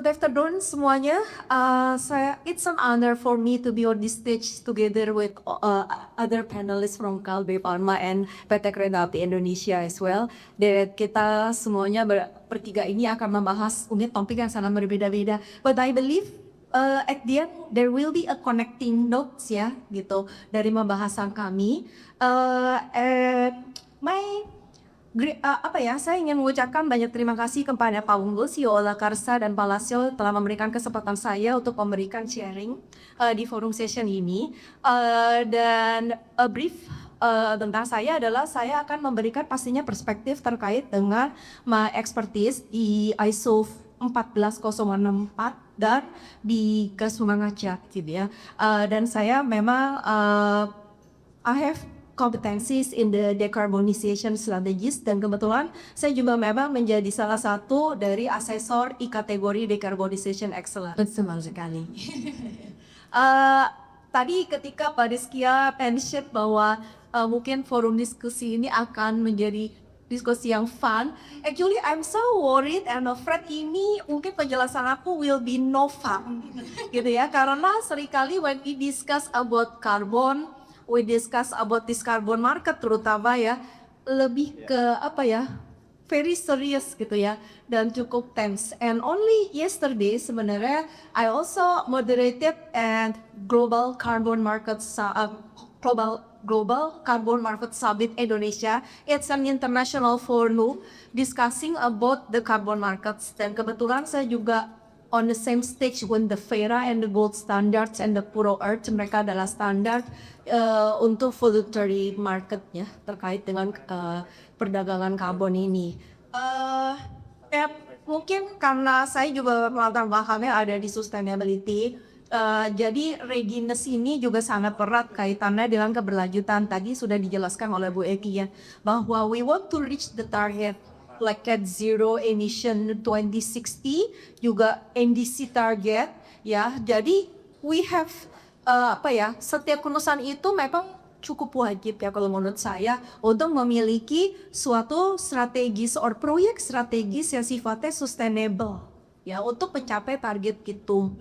Good afternoon semuanya. It's an honor for me to be on this stage together with other panelists from Kalbe Pharma and PT Kereta Api Indonesia as well. Dan kita semuanya bertiga ini akan membahas unit topik yang sangat berbeda-beda. But I believe at the end there will be a connecting notes ya gitu dari pembahasan kami. Saya ingin mengucapkan banyak terima kasih kepada Pak Unggul, CEO Lakarsa dan Pak Lasio telah memberikan kesempatan saya untuk memberikan sharing di forum session ini. Dan brief tentang saya adalah saya akan memberikan pastinya perspektif terkait dengan my expertise di ISO 14064 dan di gas rumah kaca gitu ya. Dan saya memang I have competencies in the decarbonization strategies dan kebetulan saya juga memang menjadi salah satu dari asesor kategori decarbonization excellence. Betul sekali. Tadi ketika Pak Rizkia mention bahwa mungkin forum diskusi ini akan menjadi diskusi yang fun. Actually, I'm so worried and afraid ini mungkin penjelasan aku will be no fun, gitu ya. Karena seringkali when we discuss about carbon, we discuss about this carbon market terutama ya, lebih ke very serious gitu ya, dan cukup tense. And only yesterday sebenarnya I also moderated and global carbon market Global Carbon Market Summit Indonesia. It's an international forum discussing about the carbon markets. Dan kebetulan saya juga on the same stage with the Verra and the Gold Standards and the Puro Earth. Mereka adalah standar untuk voluntary marketnya terkait dengan perdagangan karbon ini. Mungkin karena saya juga latar belakangnya ada di sustainability. Jadi readiness ini juga sangat erat kaitannya dengan keberlanjutan. Tadi sudah dijelaskan oleh Bu Eki ya, bahwa we want to reach the target like at zero emission 2060, juga NDC target ya. Jadi we have setiap lulusan itu memang cukup wajib ya kalau menurut saya untuk memiliki suatu strategis or proyek strategis yang sifatnya sustainable ya untuk mencapai target gitu.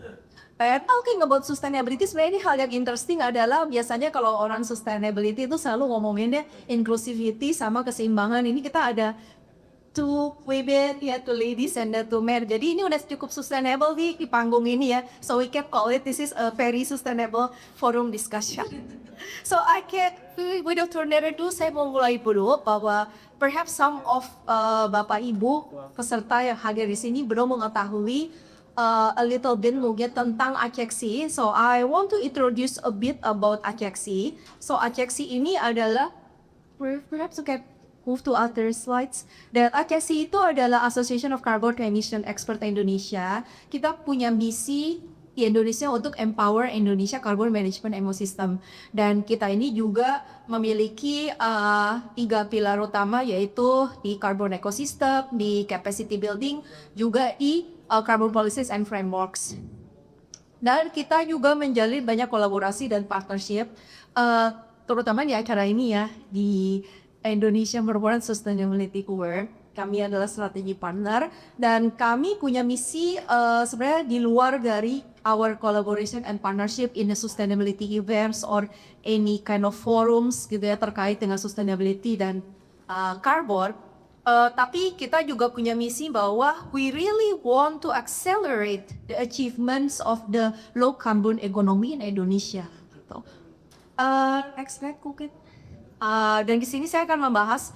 Talking about sustainability, sebenarnya ini hal yang interesting adalah biasanya kalau orang sustainability itu selalu ngomonginnya inclusivity sama keseimbangan. Ini kita ada two women, ya, two ladies and two men. Jadi ini udah cukup sustainable di panggung ini ya. So we can call it this is a very sustainable forum discussion. So without further ado, saya mau mulai dulu bahwa perhaps some of Bapak Ibu peserta yang hadir di sini belum mengetahui a little bit mungkin tentang ACEXI. So I want to introduce a bit about ACEXI. So ACEXI ini adalah, perhaps you can move to other slides. Dan ACEXI itu adalah Association of Carbon Emission Expert Indonesia. Kita punya misi di Indonesia untuk empower Indonesia Carbon Management Ecosystem. Dan kita ini juga memiliki 3 pilar utama, yaitu di carbon ecosystem, di capacity building, juga di carbon policies and frameworks. Dan kita juga menjalin banyak kolaborasi dan partnership, terutama di acara ini ya, di Indonesia Merupakan Sustainability Award. Kami adalah strategi partner dan kami punya misi sebenarnya di luar dari our collaboration and partnership in the sustainability events or any kind of forums gitu ya terkait dengan sustainability dan carbon. Tapi kita juga punya misi bahwa we really want to accelerate the achievements of the low carbon economy in Indonesia. Gitu. Next slide, mungkin. Dan di sini saya akan membahas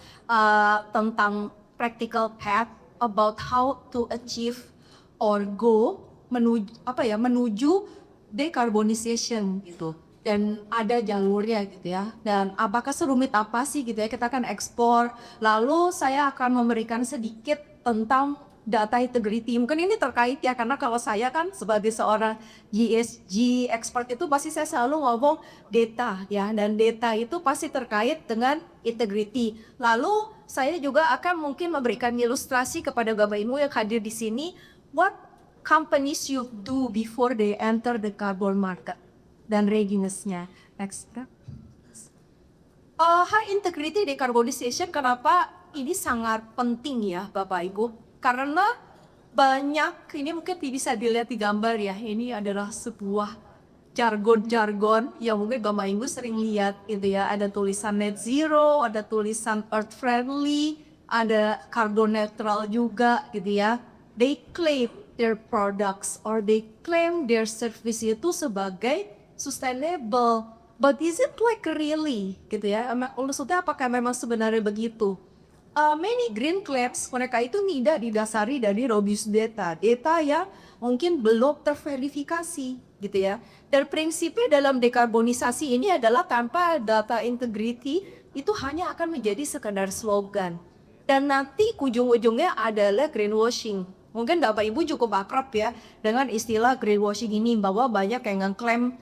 tentang practical path about how to achieve or go menuju decarbonization gitu. Dan ada jalurnya gitu ya, dan apakah serumit apa sih gitu ya, kita akan ekspor. Lalu saya akan memberikan sedikit tentang data integrity. Mungkin ini terkait ya, karena kalau saya kan sebagai seorang ESG expert itu pasti saya selalu ngomong data ya, dan data itu pasti terkait dengan integrity. Lalu saya juga akan mungkin memberikan ilustrasi kepada Bapak Ibu yang hadir di sini, what companies should do before they enter the carbon market dan readiness-nya. Next. High integrity decarbonization, kenapa ini sangat penting ya Bapak Ibu? Karena banyak, ini mungkin bisa dilihat di gambar ya, ini adalah sebuah jargon-jargon yang mungkin Bapak Ibu sering lihat gitu ya. Ada tulisan net zero, ada tulisan earth friendly, ada carbon neutral juga gitu ya. They claim their products or they claim their service itu sebagai sustainable. But is it like really gitu ya? Maksudnya apakah memang sebenarnya begitu? Many green claims mereka itu tidak didasari dari robust data yang mungkin belum terverifikasi gitu ya. Dan prinsipnya dalam dekarbonisasi ini adalah tanpa data integrity itu hanya akan menjadi sekedar slogan. Dan nanti ujung-ujungnya adalah greenwashing. Mungkin Bapak Ibu cukup akrab ya dengan istilah greenwashing ini, bahwa banyak yang ngeklaim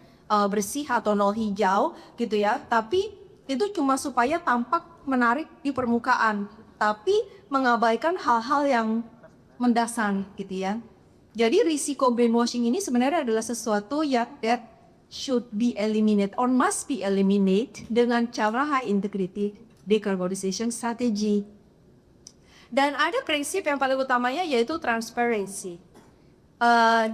bersih atau nol hijau gitu ya. Tapi itu cuma supaya tampak menarik di permukaan, tapi mengabaikan hal-hal yang mendasar gitu ya. Jadi risiko greenwashing ini sebenarnya adalah sesuatu yang that should be eliminated or must be eliminated dengan cara high integrity decarbonization strategy. Dan ada prinsip yang paling utamanya yaitu transparency.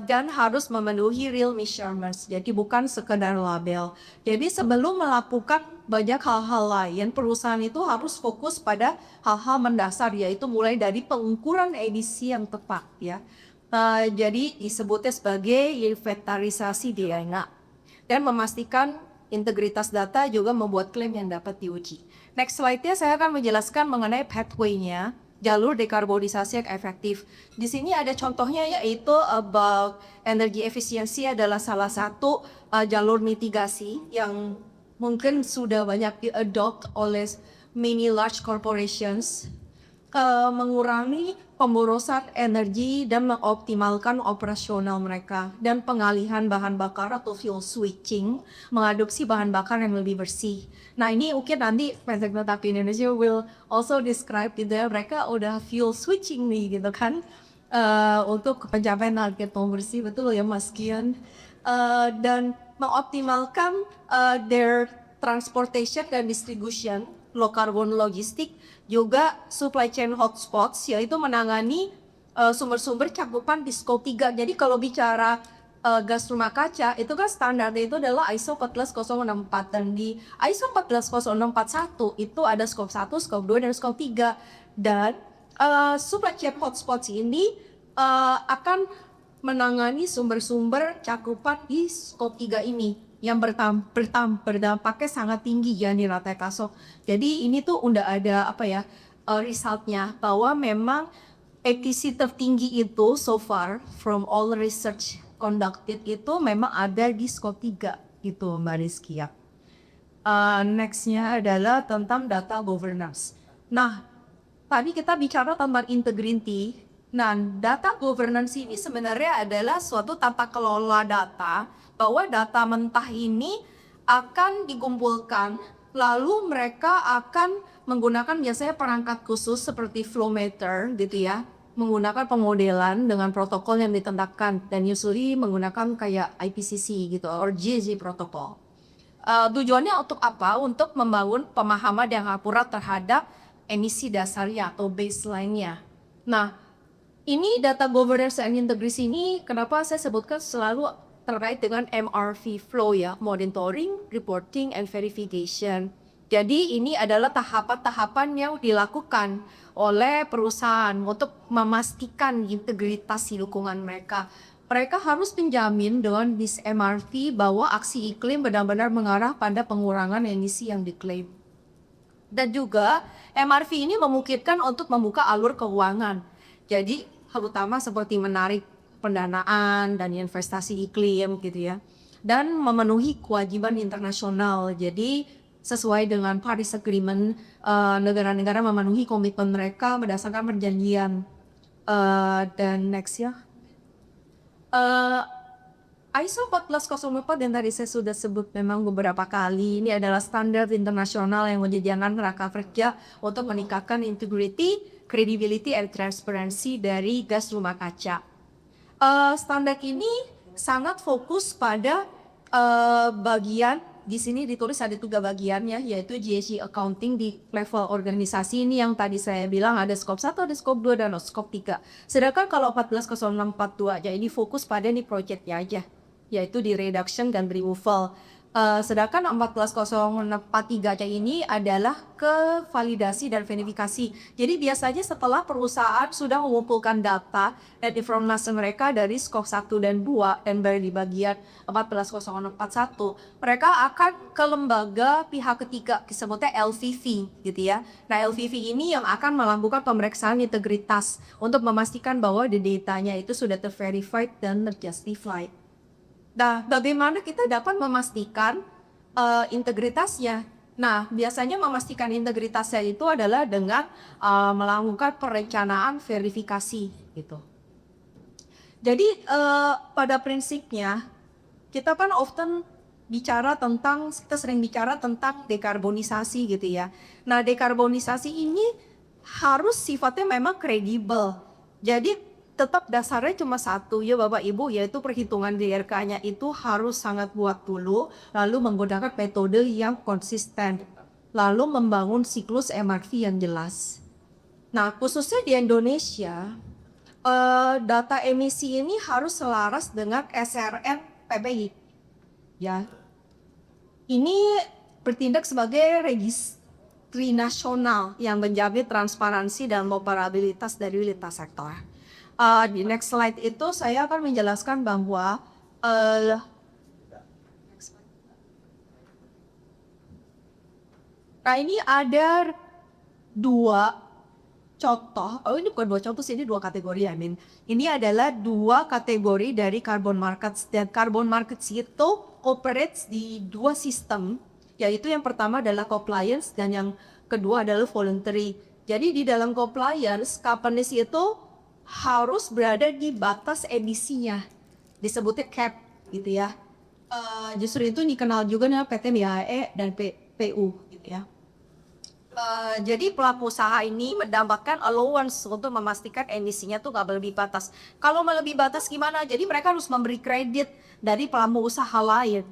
Dan harus memenuhi real measurements, jadi bukan sekedar label. Jadi sebelum melakukan banyak hal-hal lain, perusahaan itu harus fokus pada hal-hal mendasar, yaitu mulai dari pengukuran emisi yang tepat ya. Jadi disebutnya sebagai inventarisasi DNA dan memastikan integritas data juga membuat klaim yang dapat diuji. Next slide-nya saya akan menjelaskan mengenai pathway-nya, jalur dekarbonisasi yang efektif. Di sini ada contohnya, yaitu about energy efficiency adalah salah satu jalur mitigasi yang mungkin sudah banyak di-adopt oleh many large corporations, mengurangi pemborosan energi dan mengoptimalkan operasional mereka, dan pengalihan bahan bakar atau fuel switching, mengadopsi bahan bakar yang lebih bersih. Nah ini mungkin nanti Menseknek Indonesia will also describe gitu ya, mereka udah fuel switching nih gitu kan, untuk pencapaian target bersih, betul ya Mas Kian. Dan mengoptimalkan their transportation dan distribution, low carbon logistik, juga supply chain hotspots, yaitu menangani sumber-sumber cakupan di scope 3. Jadi kalau bicara gas rumah kaca itu kan standarnya itu adalah ISO 14064, dan di ISO 14061 itu ada scope 1, scope 2 dan scope 3. Dan supply chain hotspots ini akan menangani sumber-sumber cakupan di scope 3 ini yang berdampaknya sangat tinggi ya nih Rata Kasok. Jadi ini tuh udah ada resultnya, bahwa memang emisi tertinggi itu so far from all research conducted itu memang ada di scope 3 gitu Mbak Rizky ya. Nextnya adalah tentang data governance. Nah, tadi kita bicara tentang integrity. Nah, data governance ini sebenarnya adalah suatu tata kelola data, bahwa data mentah ini akan dikumpulkan, lalu mereka akan menggunakan biasanya perangkat khusus seperti Flowmeter gitu ya, menggunakan pemodelan dengan protokol yang ditentukan, dan usually menggunakan kayak IPCC gitu or GHG protokol. Tujuannya untuk apa? Untuk membangun pemahaman yang akurat terhadap emisi dasarnya atau baseline-nya. Nah, ini data governance and integrity ini kenapa saya sebutkan selalu terkait dengan MRV flow ya, monitoring, reporting, and verification. Jadi ini adalah tahapan-tahapan yang dilakukan oleh perusahaan untuk memastikan integritas di lingkungan mereka. Mereka harus menjamin dengan this MRV bahwa aksi iklim benar-benar mengarah pada pengurangan emisi yang diklaim. Dan juga MRV ini memungkinkan untuk membuka alur keuangan. Jadi hal utama seperti menarik pendanaan dan investasi iklim gitu ya, dan memenuhi kewajiban internasional. Jadi sesuai dengan Paris Agreement, negara-negara memenuhi komitmen mereka berdasarkan perjanjian. Dan next ya, ISO 14004 yang tadi saya sudah sebut memang beberapa kali, ini adalah standar internasional yang menyediakan kerangka kerja untuk meningkatkan integrity, credibility, and transparency dari gas rumah kaca. Standar ini sangat fokus pada bagian di sini ditulis ada 3 bagiannya, yaitu GHG accounting di level organisasi ini yang tadi saya bilang ada scope 1, ada scope 2, dan scope 3. Sedangkan kalau 140642 aja ini fokus pada nih projectnya aja, yaitu di reduction dan removal. Sedangkan 140643 aja ini adalah ke validasi dan verifikasi. Jadi biasanya setelah perusahaan sudah mengumpulkan data dan informasi mereka dari scope 1 dan 2 dan baru di bagian 140641, mereka akan ke lembaga pihak ketiga, disebutnya LVV gitu ya. Nah, LVV ini yang akan melakukan pemeriksaan integritas untuk memastikan bahwa datanya itu sudah terverified dan terjustified. Nah, bagaimana kita dapat memastikan integritasnya? Nah, biasanya memastikan integritasnya itu adalah dengan melakukan perencanaan verifikasi gitu. Jadi pada prinsipnya kita kan kita sering bicara tentang dekarbonisasi gitu ya. Nah, dekarbonisasi ini harus sifatnya memang kredibel. Jadi tetap dasarnya cuma satu ya Bapak Ibu, yaitu perhitungan DRK-nya itu harus sangat buat dulu, lalu menggunakan metode yang konsisten, lalu membangun siklus MRV yang jelas. Nah, khususnya di Indonesia, data emisi ini harus selaras dengan SRN PBI. Ya, ini bertindak sebagai registri nasional yang menjamin transparansi dan komparabilitas dari lintas sektor. Di next slide itu saya akan menjelaskan bahwa nah ini ada 2 contoh, ini bukan 2 contoh sih, ini 2 kategori ya Min. Ini adalah 2 kategori dari carbon markets, dan carbon markets itu operates di 2 sistem, yaitu yang pertama adalah compliance dan yang kedua adalah voluntary. Jadi di dalam compliance, companies itu harus berada di batas emisinya, disebutnya cap gitu ya. Justru itu dikenal juga dengan PT MIAE dan PU gitu ya. Jadi pelaku usaha ini mendapatkan allowance untuk memastikan emisinya tuh nggak melebihi batas. Kalau melebihi batas gimana? Jadi mereka harus memberi kredit dari pelaku usaha lain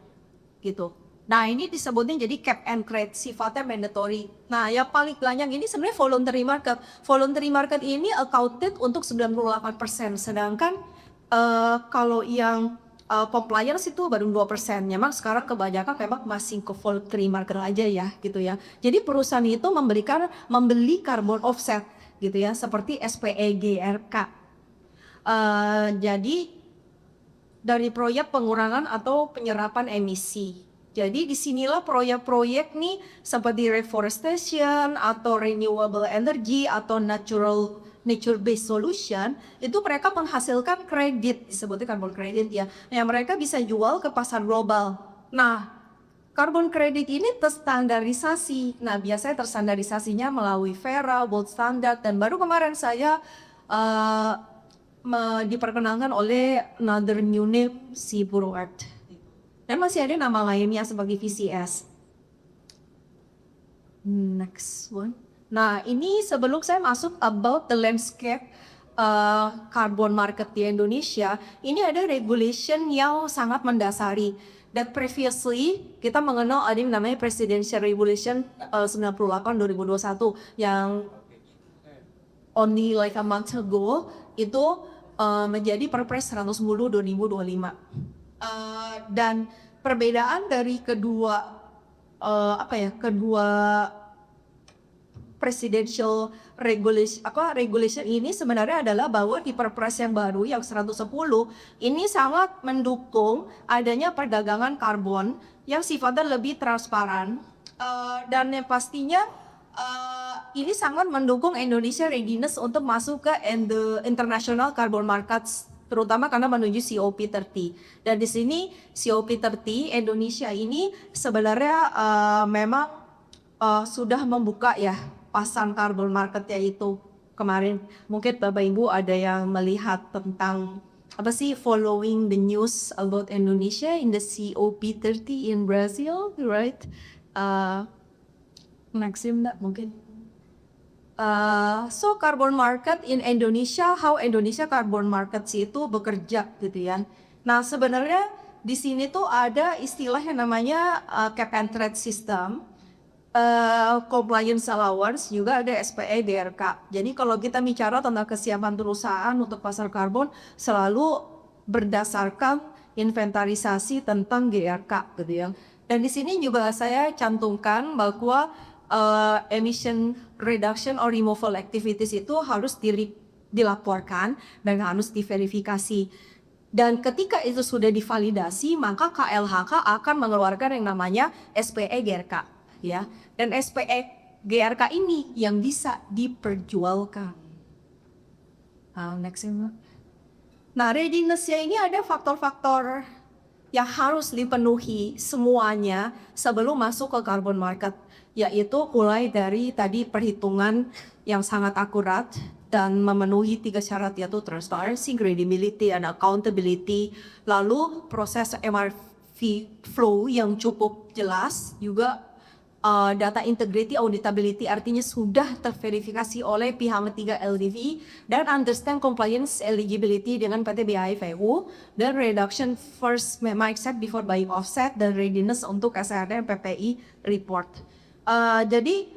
gitu. Nah, ini disebutnya jadi cap and credit, sifatnya mandatory. Nah, yang paling banyak ini sebenarnya voluntary market. Voluntary market ini accounted untuk 98%, sedangkan kalau yang compliance itu baru 2%. Memang sekarang kebanyakan memang masih ke voluntary market aja ya, gitu ya. Jadi perusahaan itu membeli carbon offset gitu ya, seperti SPEGRK. Jadi dari proyek pengurangan atau penyerapan emisi. Jadi disinilah proyek-proyek nih seperti reforestation atau renewable energy atau nature-based solution, itu mereka menghasilkan kredit, disebutnya carbon credit ya, yang mereka bisa jual ke pasar global. Nah, carbon credit ini terstandarisasi. Nah, biasanya terstandarisasinya melalui Verra, World Standard, dan baru kemarin saya diperkenalkan oleh another new name, si Bureau Earth. Dan masih ada nama lainnya sebagai VCS. Next one. Nah, ini sebelum saya masuk about the landscape carbon market di Indonesia, ini ada regulation yang sangat mendasari. That previously kita mengenal ada yang namanya Presidential Regulation 98/2021 yang only like a month ago itu menjadi Perpres 110 2025. Dan perbedaan dari kedua presidential regulation ini sebenarnya adalah bahwa di Perpres yang baru yang 110 ini sangat mendukung adanya perdagangan karbon yang sifatnya lebih transparan, dan yang pastinya ini sangat mendukung Indonesia readiness untuk masuk ke international carbon markets, terutama karena menuju COP30. Dan di sini COP30 Indonesia ini sebenarnya memang sudah membuka ya pasar carbon marketnya itu kemarin. Mungkin Bapak Ibu ada yang melihat tentang apa sih following the news about Indonesia in the COP30 in Brazil, right? Maxim mungkin. So carbon market in Indonesia, how Indonesia carbon market itu bekerja gitu ya. Nah sebenarnya di sini tuh ada istilah yang namanya cap and trade system, compliance allowance, juga ada SPE DRK. Jadi kalau kita bicara tentang kesiapan perusahaan untuk pasar karbon selalu berdasarkan inventarisasi tentang GRK gitu ya. Dan di sini juga saya cantumkan bahwa emission reduction or removal activities itu harus dilaporkan dan harus diverifikasi. Dan ketika itu sudah divalidasi, maka KLHK akan mengeluarkan yang namanya SPE GRK, ya. Dan SPE GRK ini yang bisa diperjualkan. Next ini. Nah, readiness-nya ini ada faktor-faktor yang harus dipenuhi semuanya sebelum masuk ke carbon market, yaitu mulai dari tadi perhitungan yang sangat akurat dan memenuhi 3 syarat, yaitu transparency, credibility, and accountability. Lalu proses MRV flow yang cukup jelas, juga data integrity, auditability, artinya sudah terverifikasi oleh pihak ketiga LDV, dan understand compliance eligibility dengan PT BAIFU, dan reduction first mindset before buying offset, dan readiness untuk SRD PPI report. Jadi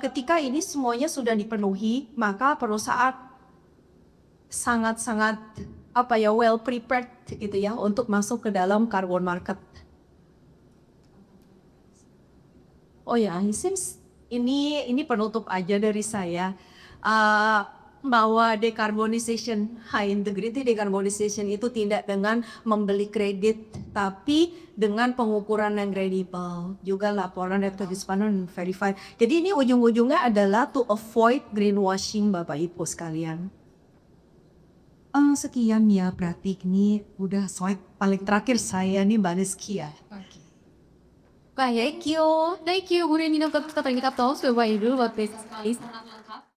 ketika ini semuanya sudah dipenuhi, maka perusahaan sangat-sangat well prepared gitu ya untuk masuk ke dalam carbon market. Oh ya, seems ini penutup aja dari saya, bahwa decarbonization, high integrity decarbonization itu tidak dengan membeli kredit, tapi dengan pengukuran yang kredibel, juga laporan dan transparan verified. Jadi ini ujung-ujungnya adalah to avoid greenwashing, Bapak Ibu sekalian. Sekian ya, berarti ini udah slide paling terakhir saya nih, Mbak Rizky ya. Thank you. Thank you. Bu Reni, dapat kita tahu sebagai dulu buat sangat lengkap.